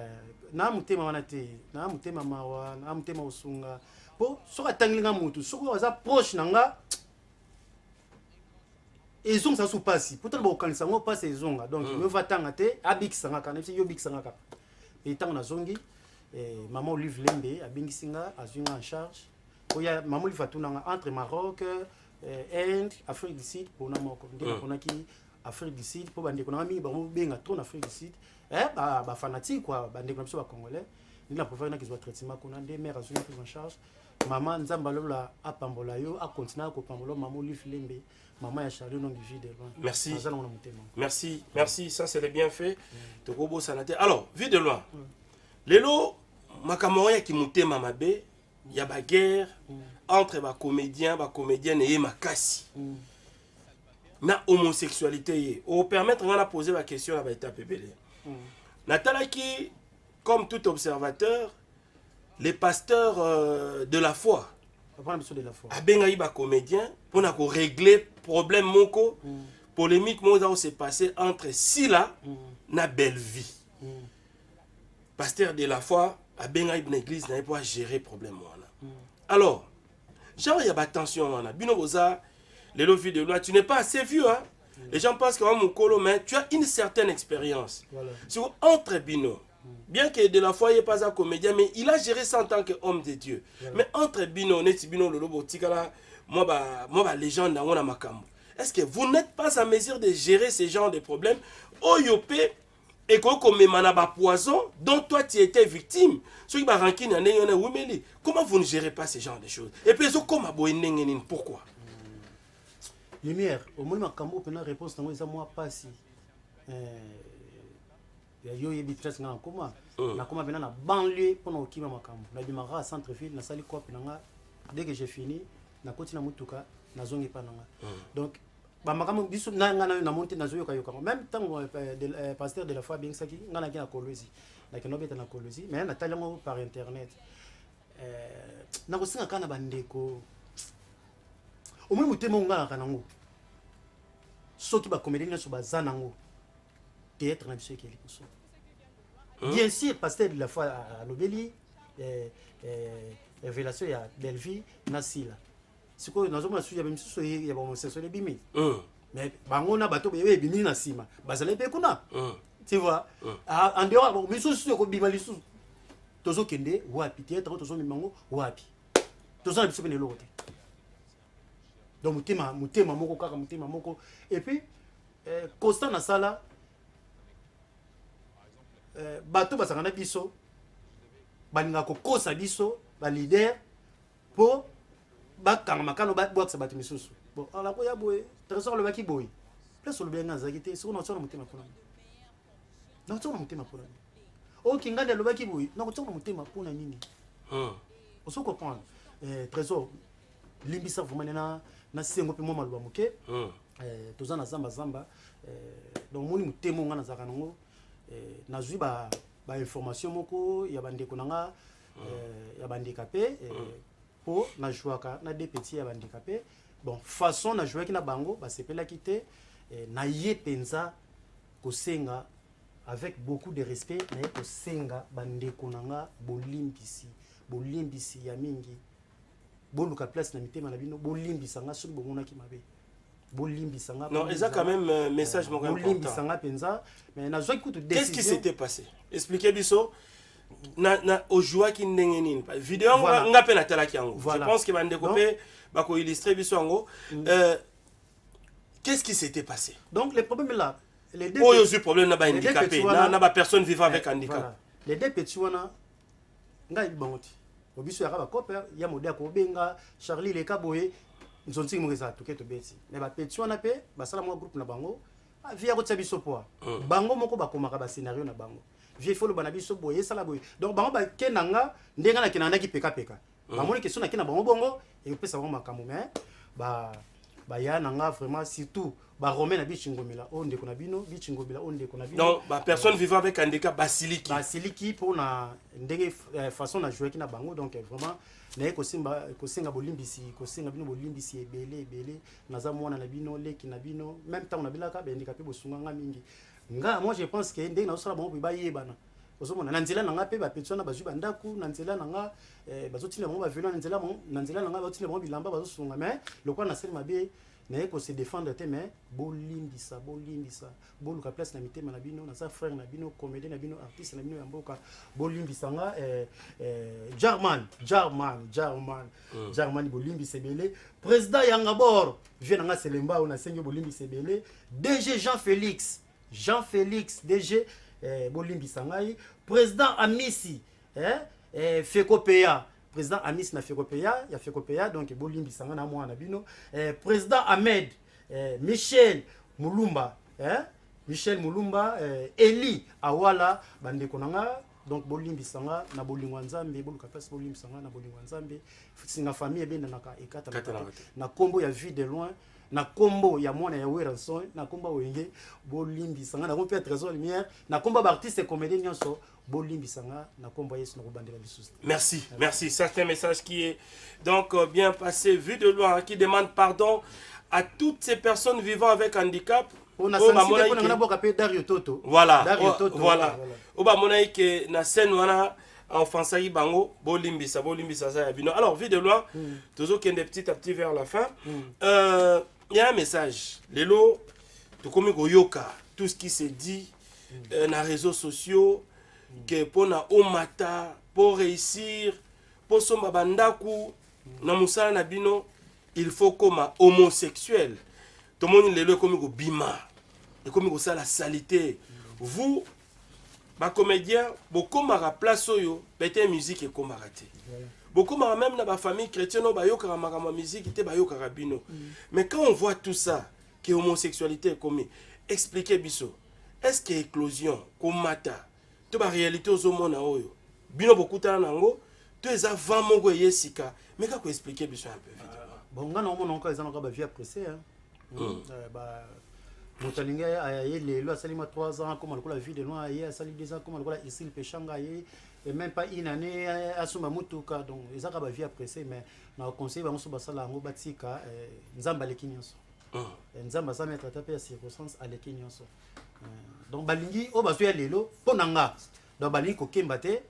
na mutema wana te na mutema mawa na mutema usunga po soka tangilinga moto soka waza proche nanga ezong sa su pasi pourtant ba okanisa ngo passe ezonga donc me va tanga te abikisanga kana yo bikisanga ka et tanga na zongi maman Olive Lembe abingisinga azwinga en charge oya maman Olive atunanga entre Maroc Inde Afrique du Sud pona moko ndeka pona ki Afrique du Sud po bande kona mingi ba benga trop en Afrique du Sud ba fanatique quoi bande kona biso ba congolais ni la pouvoir na ki soit traitement kona des mères azwinga prise en charge maman nzamba lola apambola yo a continuer ko pambola maman Olive Lembe maman ya Charlie non vie de loin. Merci. Merci, ça c'est le bien fait. Tokobo sanate. Alors, vie de loin. Lelo makamoya ki mutema mabe, ya ba guerre entre ba comédienne et makasi. Na homosexualité ye. O permettre ngana poser la question à ba étape belé. Natala ki comme tout observateur, les pasteurs de la foi abenga iba comédien pour na ko régler problème moko polémique moza s'est passé entre Sila na Belleville. Pasteur de la foi abenga iba église na pour gérer problème wana. Alors, genre y a attention wana bino boza les lovis de loi tu n'es pas assez vieux hein. Les gens pensent que mon colo mais tu as une certaine expérience. Voilà. Sur entre bino bien que de la foi il n'est pas un comédien, mais il a géré ça en tant qu'homme de Dieu. Yeah. Mais entre Bino, Netibino, Lolobo, Tikala, moi, légende dans mon makambo. Est-ce que vous n'êtes pas en mesure de gérer ce genre de problèmes? Oyopé, et comme manaba poison, dont toi tu étais victime. Ceux qui va rankin, comment vous ne gérez pas ce genre de choses? Et puis, comment pourquoi? Lumière, au moins, makambo, pendant réponse, dans moi, pas si. Yo yebi stress nga koma na koma bena na banlieue pour na okima makambo na bimara centre ville na sali cop nanga dès que j'ai fini na koti na mutuka na zongi pa nanga donc ba makambo biso na nga na monter na zoyoka yoka même tango pasteur de la foi bien saki nga na ki na Kolwezi na ki nobeta na Kolwezi mais na talango par internet na ko singa kana bandeko au moins mutemo nga kana ngo soki ba comédien so bazana ngo théâtre na biso qui est bien sûr pasteur de la foi à Lobeli révélation il y a Belleville na Sila c'est quoi dans un sujet même so il y a bon c'est sur les bimi mais bango na bato be bimi na sima bazale be kuna tu vois en dehors bon mais so ko bima lisu tozo kende wapi théâtre tozo mimango wapi tozo na biso be lokote donc mutema moko kaka mutema moko et puis constant na sala bato basangana biso baninga kokosa biso ba leader po bakanga makano ba bwakisa bato misusu bon ala ko ya boye trésor le baki boye place le benga zakite so na tsona mutema pona na tsona mutema pona o kinganda le baki boye na tsona mutema pona nini on se comprend trésor limbisa vraiment na sengo pe mo maluba muke tozana zamba donc moni mutemo ngana zakanango nazwi ba information moko ya bandeko nanga ya bandicapé po na jouaka na des petits ya bandicapé bon façon na jouaki na bango ba sepela kité na ye penza ko senga avec beaucoup de respect na ko senga bandeko nanga bolimbisi ya mingi boluka place na mitema na bino bolimbisa nga soki bomona ki mabe non, il y a quand même un message important. Qu'est-ce qui s'était passé? Expliquez biso na ojua ki ndengeni vidéo nga pe na tala ki yango. Je pense que va ndekopé ba ko illustrer biso yango. Qu'est-ce qui s'était passé? Donc les problèmes là, les deux problèmes na ba handicapé, na ba personne vivant avec handicap. Les deux petits wana nga ibangoti. Obiso ya ba copain ya modèle ko benga Charlie le Kaboye. Nous sommes tous bêtis. Mais les petits on a fait, basala moi groupe na bango, via ko tsabiso poa. Bango moko ba komaka ba scénario na bango. Vie folo bana biso boye sala boye. Donc bango ba kenanga ndenga na kinanda ki peka. Ba moni question na kina bango bongo et pesa bango makambo mais ba baya nanga vraiment surtout ba romain na bichingomela onde kuna bino bichingomela onde kuna bino non ba personne vivant avec handicap basiliki pour na ndenge façon na jouer ki na bango donc vraiment naye kosenga bolimbisi kosenga bino bolimbisi ebele naza mwana na bino leki na bino même temps na bilaka ba handicapé bosunga nga mingi nga moi je pense que ndenge na osala bango pe bayebana ozomona na nzela nanga pe ba petona bazwi bandaku na nzela nanga bazotina bango ba violent na nzela nanga bazotina bango bilamba bazosunga mais lokwa na sel mabe naye ko se défendre te mais bolimbisa boluka place na mitema na bino na sa frère na bino comédien na bino artiste na bino ya mboka bolimbisa nga German bolimbisa ebele président Yangabor vient nga selemba on a sengi bolimbisa ebele DG Jean Félix DG bolimbisa ngai président Amisi Fekopeya président Amis na Fekopeya donc bolimbisa nga na mwana bino président Ahmed Michel Mulumba Eli Awala bandeko nanga donc bolimbisa nga na bolingwa nzambe boluka place bolimbisa nga na bolingwa nzambe singa famille benda naka ekata na kombo ya vie de loin na kombo ya mwana ya Weranson na kombo wenge bolimbisa nga na kombo ya Trésor Lumière na kombo ba artiste comédien nyonso bolimbisanga na kombo Yesu na kobandela bisusu. Merci. C'est un message qui est donc bien passé, vu de loin, qui demande pardon à toutes ces personnes vivant avec handicap. On a senti qu'on a beaucoup appelé Dario Toto. Voilà. Oba monaïke na scène wana enfantsa bango bolimbisa ça ya bino. Alors vu de loin, toujours qu'il y a petit à petit vers la fin. Il y a un message. Lelo to komi goyoka tout ce qui se dit dans les réseaux sociaux que pour na omata pour réussir pour somba bandaku na musala na bino il faut comme homosexuel tout le monde lelo comme go bima et comme go ça la salité vous ba comédien beaucoup mara place oyo bete musique et comme raté beaucoup mara même na ba famille chrétienne ba yoka ma musique te ba yoka bino mais quand on voit tout ça que homosexualité est commis expliquez biso est-ce que éclosion comme mata to ba réalité aux hommes na oyo bino bokutana nango to eza vent moko yesika mais kako expliquer biso un peu vite bon nga na omona encore eza na ba vie appréciée ba motalinga aye lelo asalima 3 ans comme la vie de loin aye asali 2 ans comme la ici le péchanga aye et même pas une année asuma mutuka donc eza ka ba vie appréciée mais na conseil ba muso basala ngo batika nzamba lekinyonso nzamba sa mettre taper à circonstance à lekinyonso donc balingi o bazo ya lelo ponanga donc balingi ko kembate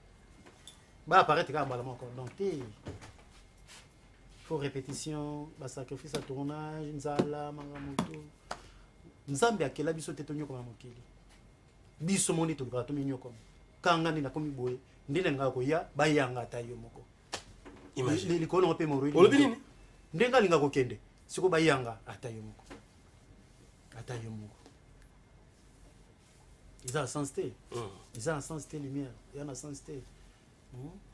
ba apparaître ka mbala moko donc faut répétition ba sacrifice à tournage nzala mangamoto nzambe akela biso te tonyo koma mokili biso moni to ka to minyoko kanga ni na komi boye ndine nga ko ya bayanga ta yo moko imagine likono pe moro olobini ndenga linga ko kende siko bayanga ata yo moko ils ont sensité ils ont sensité lumière ils ont sensité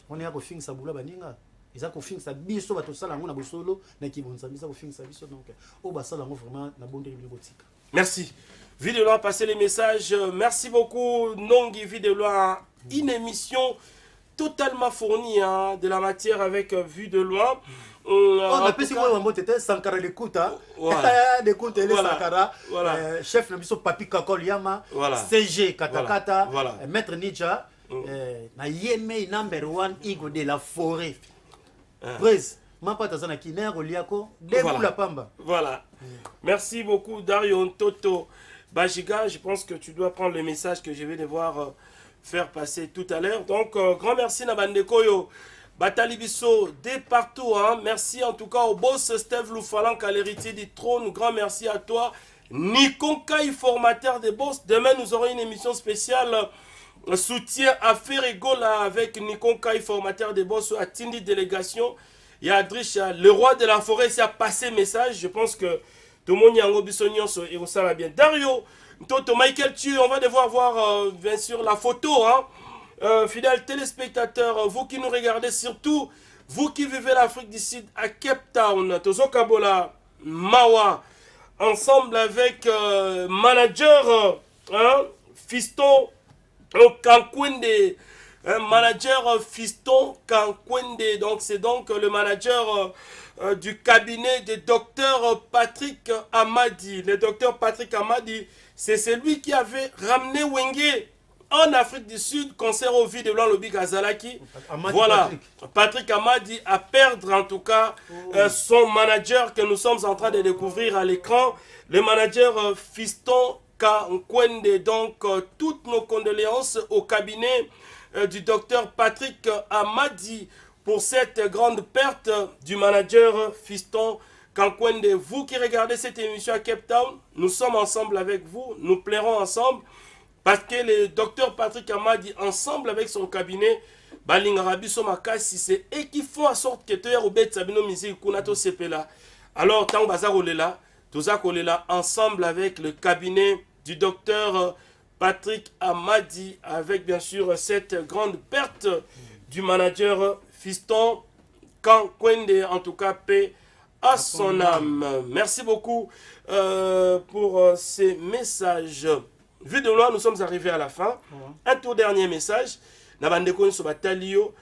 on est à kofing sa bula baninga ils ont kofing sa biso bato sala ngo na bosolo na kibonza bisa kofing sa biso donc o basala ngo vraiment na bondeli botika. Merci. Vidéo a passé les messages. Merci beaucoup Nongi Vidéo, une émission totalement fournie de la matière avec vue de loin. On a pu si moi tete Sankara l'écoute l'écoute les Sankara chef de mission Papi Kakol Yama CG Katakata maître Ninja na yeme number 1 Igo de la forêt prise mapa tazana kinero liako debu la pamba. Voilà. Merci beaucoup Dario Toto Bajiga, je pense que tu dois prendre le message que je vais devoir faire passer tout à l'heure. Donc grand merci na bandekoyo Batali Bisso de partout, hein. Merci en tout cas au boss Steve Loufalank à l'héritier du trône. Grand merci à toi. Nikonkai, formateur des boss. Demain, nous aurons une émission spéciale soutien à Ferregola avec Nikonkai, formateur des boss à Tindi Délégation. Il y a Adrich, le roi de la forêt, ça a passé message. Je pense que tout le monde y a un obisonnion et ça va bien. Dario, Toto, Michael Tu, on va devoir voir bien sûr la photo, hein. Fidèles téléspectateurs, vous qui nous regardez, surtout vous qui vivez l'Afrique du Sud à Cape Town, Tozo Kabola, Mawa, ensemble avec manager Fiston au Cancun manager Fiston Kankwende. Donc c'est donc le manager du cabinet du docteur Patrick Amadi. Le docteur Patrick Amadi, c'est celui qui avait ramené Wenge en Afrique du Sud, concert au vide de blanc Lobby Gazalaki. Voilà, Patrick Amadi a perdre en tout cas son manager que nous sommes en train de découvrir à l'écran, le manager Fiston Kankwende. Donc toutes nos condoléances au cabinet du docteur Patrick Amadi pour cette grande perte du manager Fiston Kankwende. Vous qui regardez cette émission à Cape Town, nous sommes ensemble avec vous, nous plairons ensemble. Parce que le docteur Patrick Amadi, ensemble avec son cabinet, Balingarabi Somakasi, c'est eux qui font en sorte que tu aies Robert Sabino Mizi Kunato Sepela. Alors, tant Bazarolela, Tozakolela, ensemble avec le cabinet du docteur Patrick Amadi, avec bien sûr cette grande perte du manager Fiston Kankwende, en tout cas, paix à son âme. Merci beaucoup pour ces messages. Vu de loin, nous sommes arrivés à la fin. Un tout dernier message. Nabandeko Sobatalio.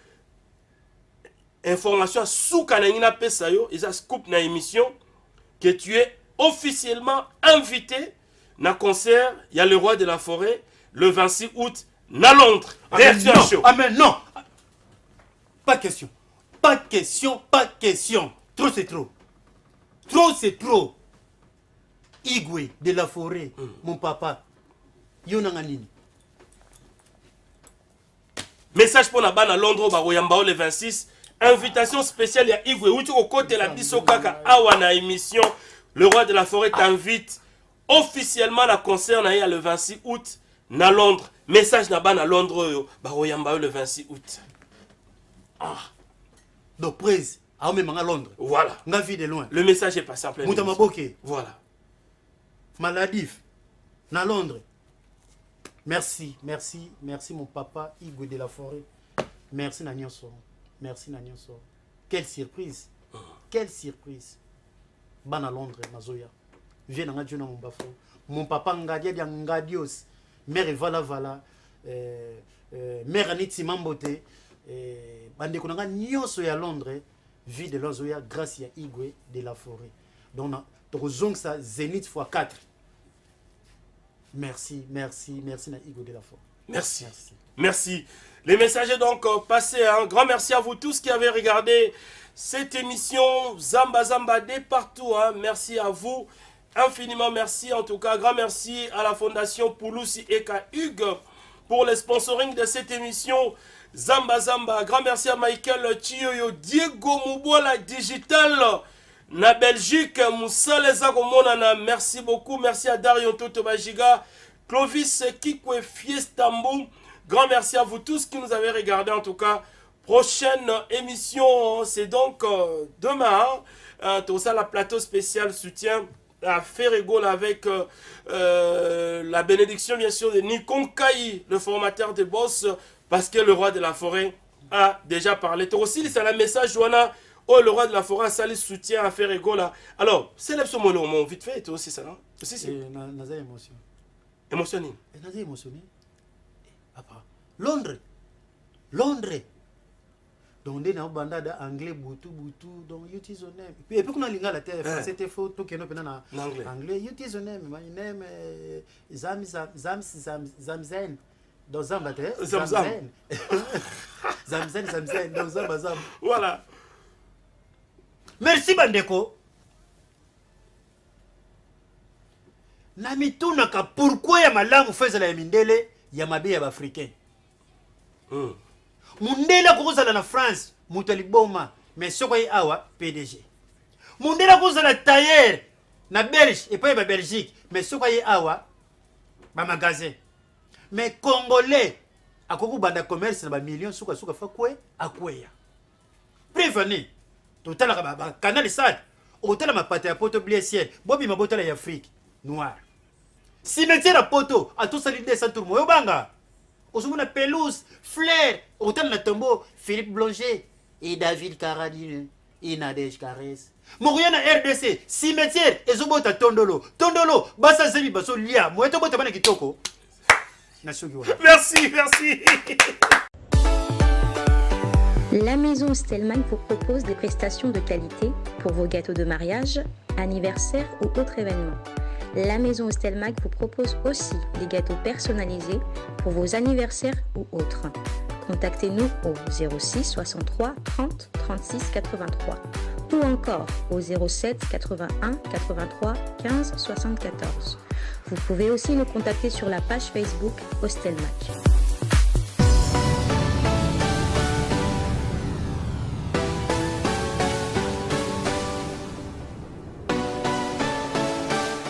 Information sous Kanangina Pesayo. Ils ont scoop na émission. Que tu es officiellement invité na concert. Il y a le roi de la forêt. Le 26 août. Na Londres. Réaction chaud. Ah mais non. Pas question. Pas question. Pas question. Trop c'est trop. Trop c'est trop. Igwe de la forêt. Mon papa. Message pour la banne à Londres, Baroyambao le 26. Invitation spéciale, il y a Igwe. Où tu au côté la Bissokaka, Awana émission. Le roi de la forêt t'invite officiellement à concert le 26 août à Londres. Message na banne à Londres, Baroyambao le 26 août. Ah. Donc, prise, à même à Londres. Voilà. On a vu de loin. Le message est passé en plein. Moutamaboke. Voilà. Maladif, à Londres. Merci, merci, merci mon papa Igwe de la forêt. Merci Nanyonso. Merci Nanyonso. Quelle surprise. Quelle surprise. Ban à Londres, Mazoya. Viens dans la mon bafo. Mon papa Ngadia dia Ngadios. Mère Vala. Mère Aniti Mambote. Bande konanga nyonso ya Londres. Vie de Lozoya grâce à Igwe de la forêt. Donc, on a ça Zénith x4. Merci, merci, merci na Igwe de la forêt. Merci. Merci. Les messages est donc passés. Un grand merci à vous tous qui avez regardé cette émission Zamba Zamba de partout. Hein. Merci à vous. Infiniment merci. En tout cas, grand merci à la Fondation Pouloussi Eka Hugues pour le sponsoring de cette émission Zamba Zamba. Grand merci à Michael Chioyo, Diego Mubola Digital. Na Belgique, Moussa Lezagomonana, merci beaucoup. Merci à Darion Totobajiga, Clovis Kikwe Fiestambou. Grand merci à vous tous qui nous avez regardé. En tout cas, prochaine émission, c'est donc demain. Tout ça, la plateau spécial soutien à Ferrégol avec la bénédiction, bien sûr, de Nikon Kai, le formateur de Boss, parce que le roi de la forêt a déjà parlé. Toi aussi, c'est un message, Joana. Oh, le roi de la forêt a sali soutien à Ferrégol. Alors, célèbre ce mot, vite fait, toi aussi, ça, non? Aussi, c'est. Naza émotion. Émotionné. Naza émotionné. Papa. Londres. Donc, on est dans le bandade anglais, boutou, donc, you is on name. Et puis, on a l'ingala, c'était faux, tout qui est en anglais. You is on name, my name Zamzen. Dans Zambate. Zamzen. Zamzen, dans Zambazam. Voilà. Merci Bandeko. Namitunaka pourquoi ya malamu fezala ya mindele ya mabe ya africain. Mundela kozala na France, mutaliboma, mais soko yi awa PDG. Mundela kozala tailleur na Belge et pas ba Belgique, mais soko yi awa ba magasin. Mais congolais akoko banda commerce na ba millions suka fa kwe akweya. Prévenez. Total canal sad hôtel ma pate ya poto bleu ciel bobi mabotala ya Afrique noir cimetière à poto à tout salir des centres moyo banga osumuna pelouse fleur hôtel na tombeau Philippe Blanger et David Caradine et Nadège Carès mokoya na RDC cimetière ezobota tondolo basa zebi baso lia moyo to bota bana kitoko na shogi wana. Merci La maison Stelmach vous propose des prestations de qualité pour vos gâteaux de mariage, anniversaire ou autres événements. La maison Stelmach vous propose aussi des gâteaux personnalisés pour vos anniversaires ou autres. Contactez-nous au 06 63 30 36 83 ou encore au 07 81 83 15 74. Vous pouvez aussi nous contacter sur la page Facebook Stelmach.